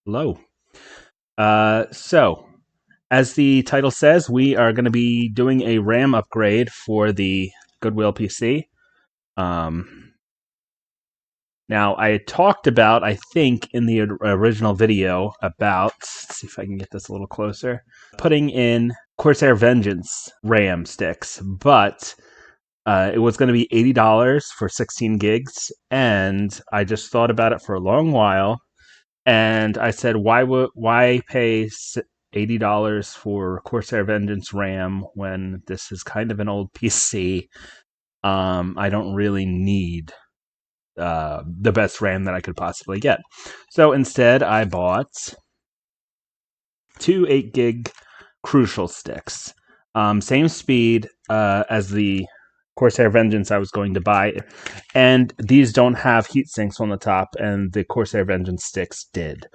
Hello. So, as the title says, we are going to be doing a RAM upgrade for the Goodwill PC. Um, Now, I talked about, I think, in the original video about, let's see if I can get this a little closer, putting in Corsair Vengeance RAM sticks, but it was going to be $80 for 16 gigs, and I just thought about it for a long while. And I said, why pay $80 for Corsair Vengeance RAM when this is kind of an old PC? I don't really need the best RAM that I could possibly get. So instead, I bought two 8 gig Crucial sticks. Same speed as the Corsair Vengeance I was going to buy, and these don't have heat sinks on the top, and the Corsair Vengeance sticks did.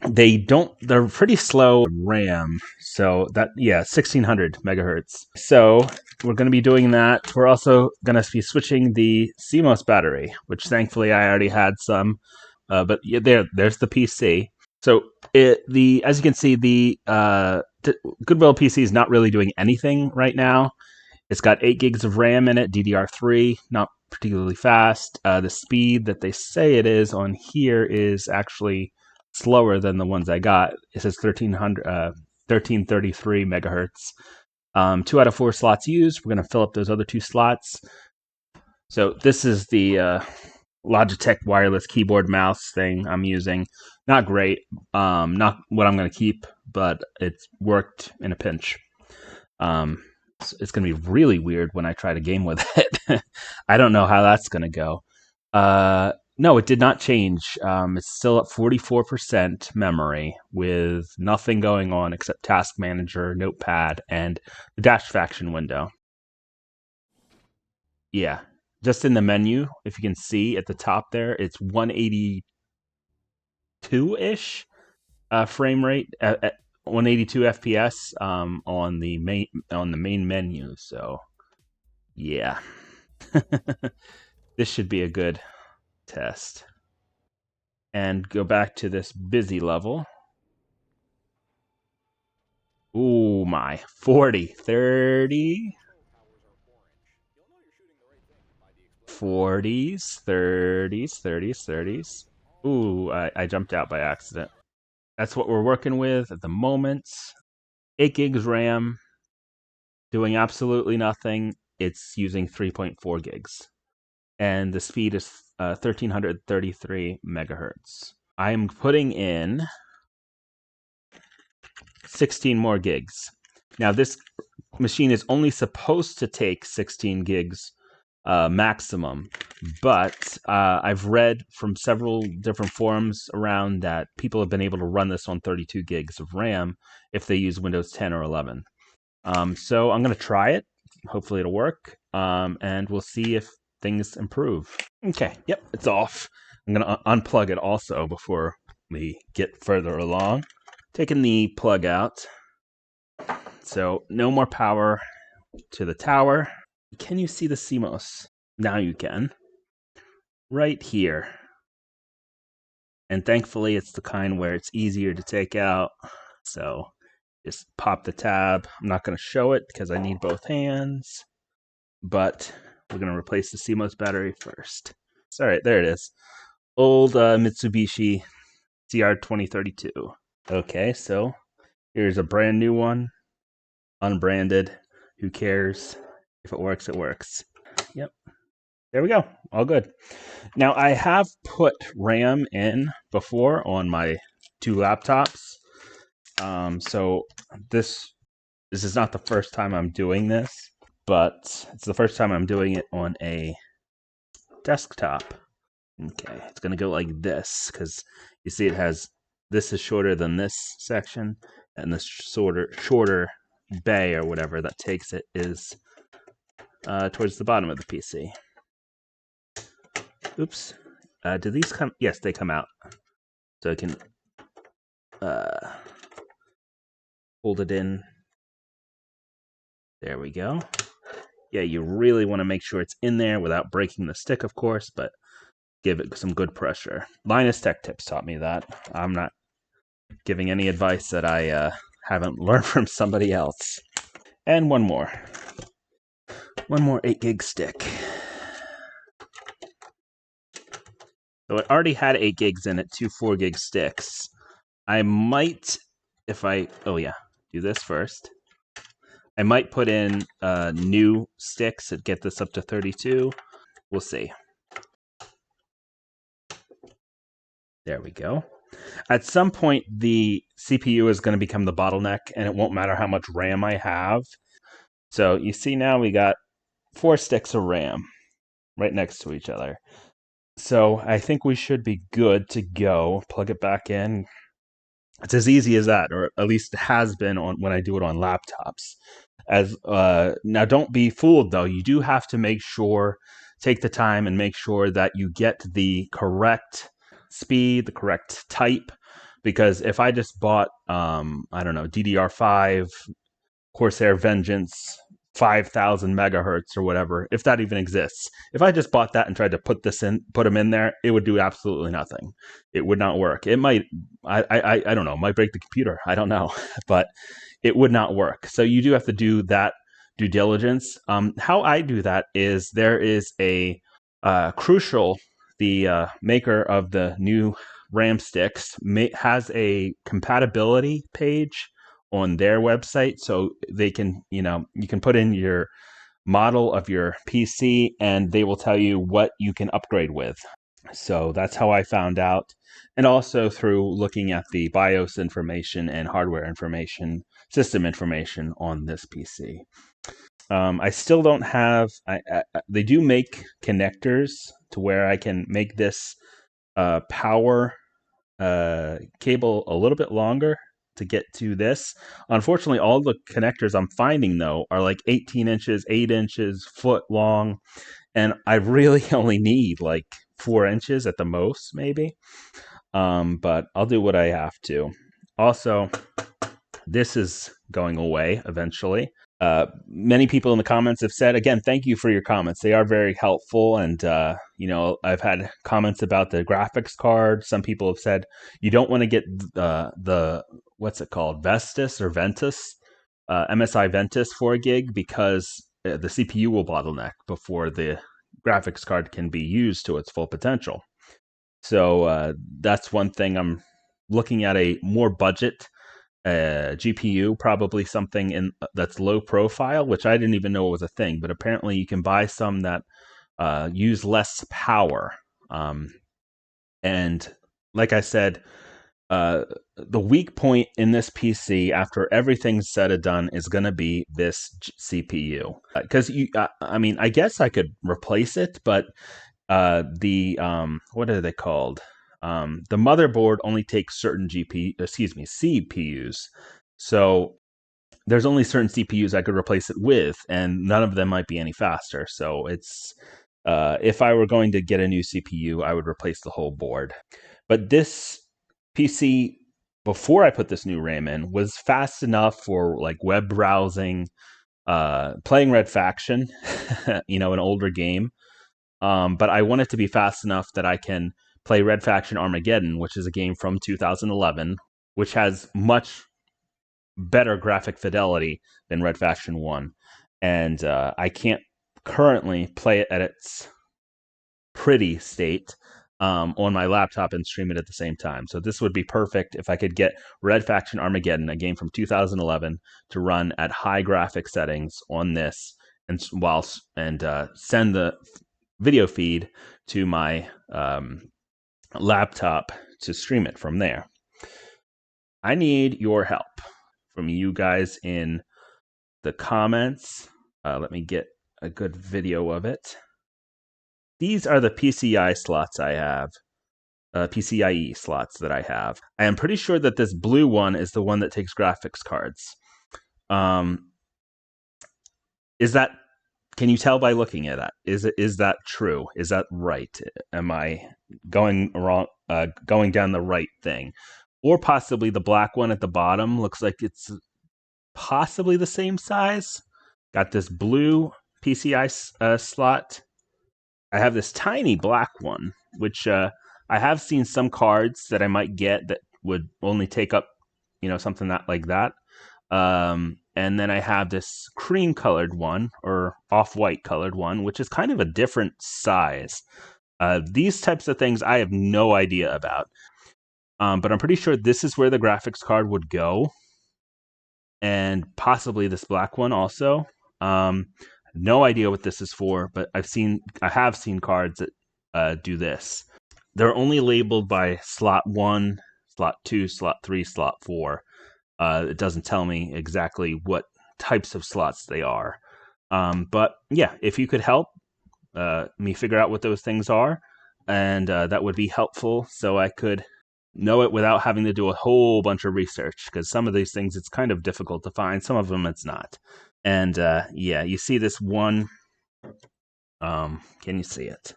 They're pretty slow RAM, so that, yeah, 1600 megahertz. So we're going to be doing that. We're also going to be switching the CMOS battery, which thankfully I already had some, but yeah, there's the PC. So as you can see, the Goodwill PC is not really doing anything right now. It's got 8 gigs of RAM in it, DDR3, not particularly fast. The speed that they say it is on here is actually slower than the ones I got. It says 1333 megahertz. 2 out of 4 slots used. We're going to fill up those other 2 slots. So this is the Logitech wireless keyboard mouse thing I'm using. Not great. Not what I'm going to keep, but it's worked in a pinch. It's going to be really weird when I try to game with it. I don't know how that's going to go. No, it did not change. It's still at 44% memory with nothing going on except Task Manager, Notepad, and the Dash Faction window. Yeah, just in the menu, if you can see at the top there, it's 182-ish frame rate at 182 FPS on the main menu. So, yeah, this should be a good test. And go back to this busy level. Ooh, my 40, 30, 40s, 30s, 30s, 30s. Ooh, I jumped out by accident. That's what we're working with at the moment. 8 gigs RAM, doing absolutely nothing. It's using 3.4 gigs. And the speed is 1333 megahertz. I'm putting in 16 more gigs. Now, this machine is only supposed to take 16 gigs maximum, but I've read from several different forums around that people have been able to run this on 32 gigs of RAM if they use Windows 10 or 11. So I'm going to try it. Hopefully it'll work, and we'll see if things improve. Okay, yep, it's off. I'm going to unplug it also before we get further along. Taking the plug out. So no more power to the tower. Can you see the CMOS? Now you can. Right here. And thankfully it's the kind where it's easier to take out. So just pop the tab. I'm not going to show it because I need both hands. But we're going to replace the CMOS battery first. All right, there it is. Old Mitsubishi CR2032. Okay, so here's a brand new one. Unbranded. Who cares? If it works, it works. Yep. There we go. All good. Now, I have put RAM in before on my 2 laptops. So this is not the first time I'm doing this, but it's the first time I'm doing it on a desktop. Okay, it's going to go like this because you see it has, this is shorter than this section, and this shorter bay or whatever that takes it is towards the bottom of the PC. Oops. Do these come? Yes, they come out. So I can hold it in. There we go. Yeah, you really want to make sure it's in there without breaking the stick, of course, but give it some good pressure. Linus Tech Tips taught me that. I'm not giving any advice that I haven't learned from somebody else. And one more 8 gig stick. So it already had 8 gigs in it, 2 4 gig sticks. I might, do this first. I might put in new sticks and get this up to 32. We'll see. There we go. At some point, the CPU is going to become the bottleneck, and it won't matter how much RAM I have. So you see now we got 4 sticks of RAM right next to each other. So I think we should be good to go. Plug it back in. It's as easy as that, or at least it has been on when I do it on laptops. Now, don't be fooled though. You do have to take the time and make sure that you get the correct speed, the correct type. Because if I just bought, DDR5 Corsair Vengeance 5,000 megahertz or whatever, if that even exists. If I just bought that and tried to put them in there, it would do absolutely nothing. It would not work. It might, I don't know, it might break the computer. I don't know, but it would not work. So you do have to do that due diligence. How I do that is there is a Crucial, the maker of the new RAM sticks, has a compatibility page on their website, so they can, you can put in your model of your PC and they will tell you what you can upgrade with. So that's how I found out, and also through looking at the BIOS information and hardware information, system information on this PC. I still don't have, they do make connectors to where I can make this power cable a little bit longer to get to this. Unfortunately, all the connectors I'm finding though are like 18 inches, 8 inches, foot long, and I really only need like 4 inches at the most, maybe. But I'll do what I have to. Also, this is going away eventually. Many people in the comments have said, again, thank you for your comments. They are very helpful. And, I've had comments about the graphics card. Some people have said you don't want to get the what's it called? Ventus, MSI Ventus 4 gig, because the CPU will bottleneck before the graphics card can be used to its full potential. So that's one thing. I'm looking at a more budget GPU, probably something that's low profile, which I didn't even know was a thing, but apparently you can buy some that use less power. And like I said, the weak point in this PC, after everything's said and done, is going to be this CPU. Because I guess I could replace it, but what are they called? The motherboard only takes certain CPUs. So there's only certain CPUs I could replace it with, and none of them might be any faster. So it's if I were going to get a new CPU, I would replace the whole board. But this PC, before I put this new RAM in, was fast enough for like web browsing, playing Red Faction, an older game. But I want it to be fast enough that I can play Red Faction Armageddon, which is a game from 2011, which has much better graphic fidelity than Red Faction 1. And I can't currently play it at its pretty state on my laptop and stream it at the same time. So this would be perfect if I could get Red Faction Armageddon, a game from 2011, to run at high graphic settings on this, and send the video feed to my laptop to stream it from there. I need your help from you guys in the comments. Let me get a good video of it. These are the PCIe slots I have. PCIe slots that I have. I am pretty sure that this blue one is the one that takes graphics cards. Can you tell by looking at that? Is that true? Is that right? Am I going wrong? Going down the right thing? Or possibly the black one at the bottom looks like it's possibly the same size. Got this blue PCI slot. I have this tiny black one, which I have seen some cards that I might get that would only take up, something like that. And then I have this cream colored one or off-white colored one, which is kind of a different size. These types of things I have no idea about. But I'm pretty sure this is where the graphics card would go. And possibly this black one also. No idea what this is for, but I have seen cards that do this. They're only labeled by slot 1, slot 2, slot 3, slot 4. It doesn't tell me exactly what types of slots they are. But yeah, if you could help me figure out what those things are, and that would be helpful so I could know it without having to do a whole bunch of research, because some of these things it's kind of difficult to find, some of them it's not. And yeah, you see this one. Can you see it?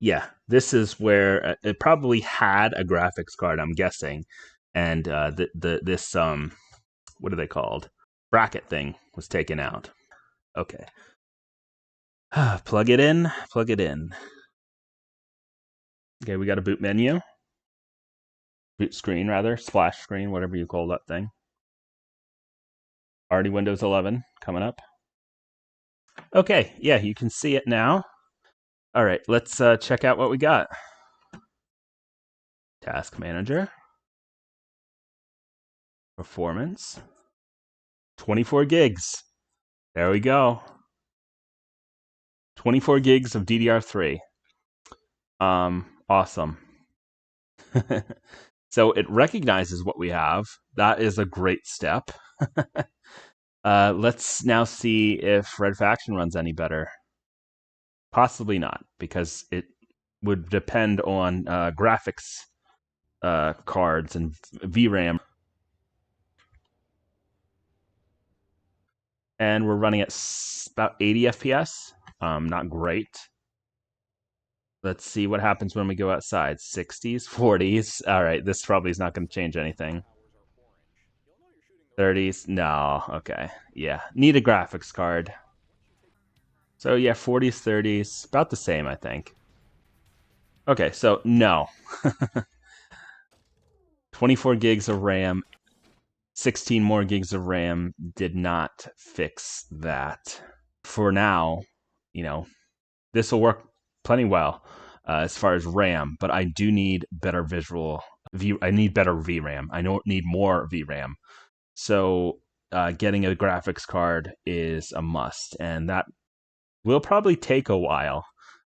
Yeah, this is where it probably had a graphics card, I'm guessing, and this what are they called? Bracket thing was taken out. Okay. Plug it in. Plug it in. Okay, we got a boot menu. Boot screen, rather. Splash screen, whatever you call that thing. Already Windows 11 coming up. Okay, yeah, you can see it now. All right, let's check out what we got. Task Manager. Performance. 24 gigs. There we go. 24 gigs of DDR3. Awesome. So it recognizes what we have. That is a great step. Let's now see if Red Faction runs any better. Possibly not, because it would depend on graphics cards and VRAM. And we're running at about 80 FPS. Not great. Let's see what happens when we go outside. 60s, 40s. All right, this probably is not going to change anything. 30s. No, okay. Yeah, need a graphics card. So yeah, 40s, 30s. About the same, I think. Okay, so no. 24 gigs of RAM, 16 more gigs of RAM did not fix that. For now, this will work plenty well as far as RAM, but I do need better I need better VRAM. I don't need more VRAM. So getting a graphics card is a must, and that will probably take a while.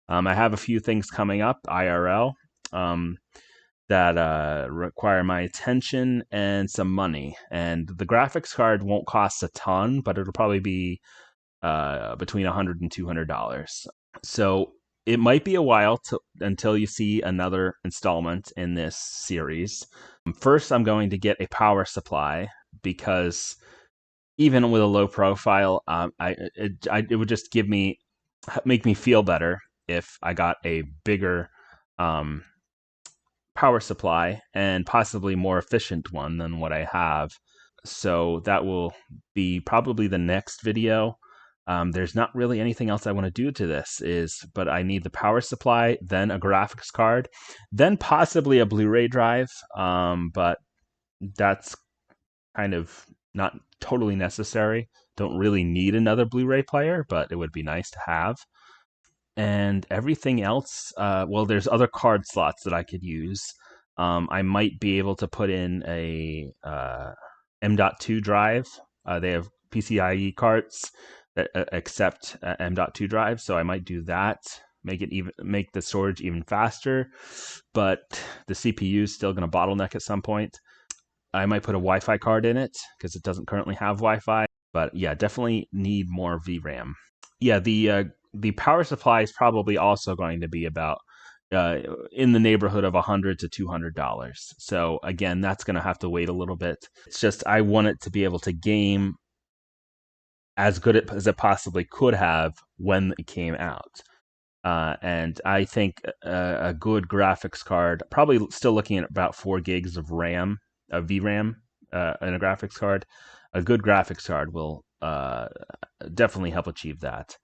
I have a few things coming up, IRL, that require my attention and some money. And the graphics card won't cost a ton, but it'll probably be between $100 and $200. So it might be a while until you see another installment in this series. First, I'm going to get a power supply, because even with a low profile, it would just make me feel better if I got a bigger power supply, and possibly more efficient one than what I have. So that will be probably the next video. There's not really anything else I want to do to this, but I need the power supply, then a graphics card, then possibly a Blu-ray drive. But that's kind of not totally necessary. Don't really need another Blu-ray player, but it would be nice to have. And everything else, well, there's other card slots that I could use. I might be able to put in a M.2 drive. They have PCIe cards that accept M.2 drive, so I might do that. Make the storage even faster, but the CPU is still going to bottleneck at some point. I might put a Wi-Fi card in it because it doesn't currently have Wi-Fi. But yeah, definitely need more VRAM. Yeah, the power supply is probably also going to be about in the neighborhood of $100 to $200. So again, that's going to have to wait a little bit. It's just I want it to be able to game as good as it possibly could have when it came out. And I think a good graphics card, probably still looking at about 4 gigs of RAM, of VRAM in a graphics card. A good graphics card will definitely help achieve that.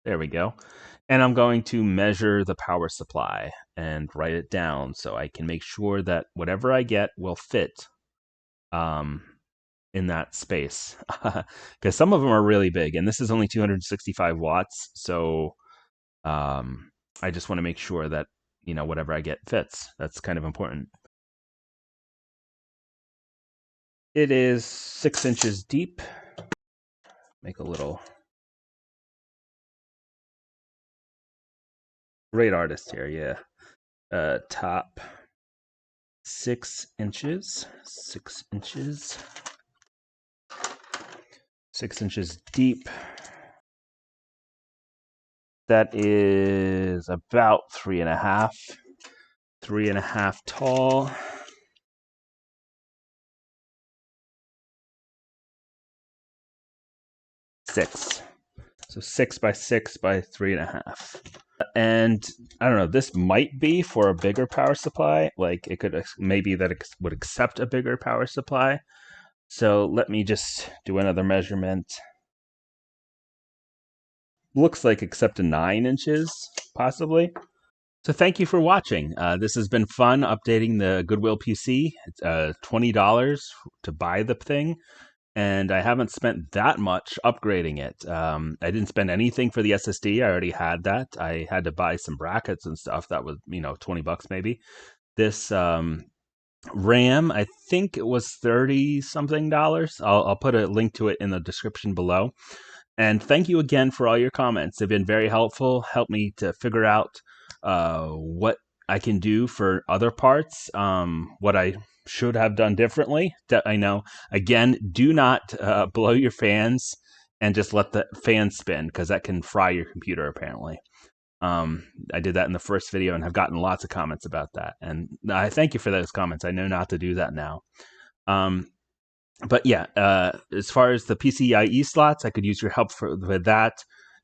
There we go. And I'm going to measure the power supply and write it down so I can make sure that whatever I get will fit in that space. Because some of them are really big, and this is only 265 watts. So I just want to make sure that, whatever I get fits. That's kind of important. It is 6 inches deep. Make a little. Great artist here, yeah. Top 6 inches. 6 inches. 6 inches deep. That is about 3.5. 3.5 tall. Six. So 6 by 6 by 3.5. And I don't know, this might be for a bigger power supply. Like it could, maybe that it would accept a bigger power supply. So let me just do another measurement. Looks like accept a 9 inches, possibly. So thank you for watching. This has been fun updating the Goodwill PC. It's $20 to buy the thing. And I haven't spent that much upgrading it. I didn't spend anything for the SSD. I already had that. I had to buy some brackets and stuff. That was, $20 maybe. This RAM, I think it was $30-something. I'll put a link to it in the description below. And thank you again for all your comments. They've been very helpful. Helped me to figure out what I can do for other parts, what I should have done differently. I know, again, do not blow your fans and just let the fan spin, because that can fry your computer, apparently. I did that in the first video and have gotten lots of comments about that. And I thank you for those comments. I know not to do that now. But yeah, as far as the PCIe slots, I could use your help with that.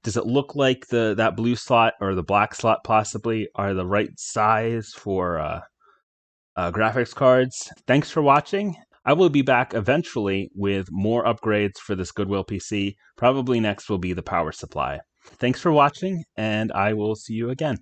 Does it look like that blue slot or the black slot possibly are the right size for graphics cards? Thanks for watching. I will be back eventually with more upgrades for this Goodwill PC. Probably next will be the power supply. Thanks for watching, and I will see you again.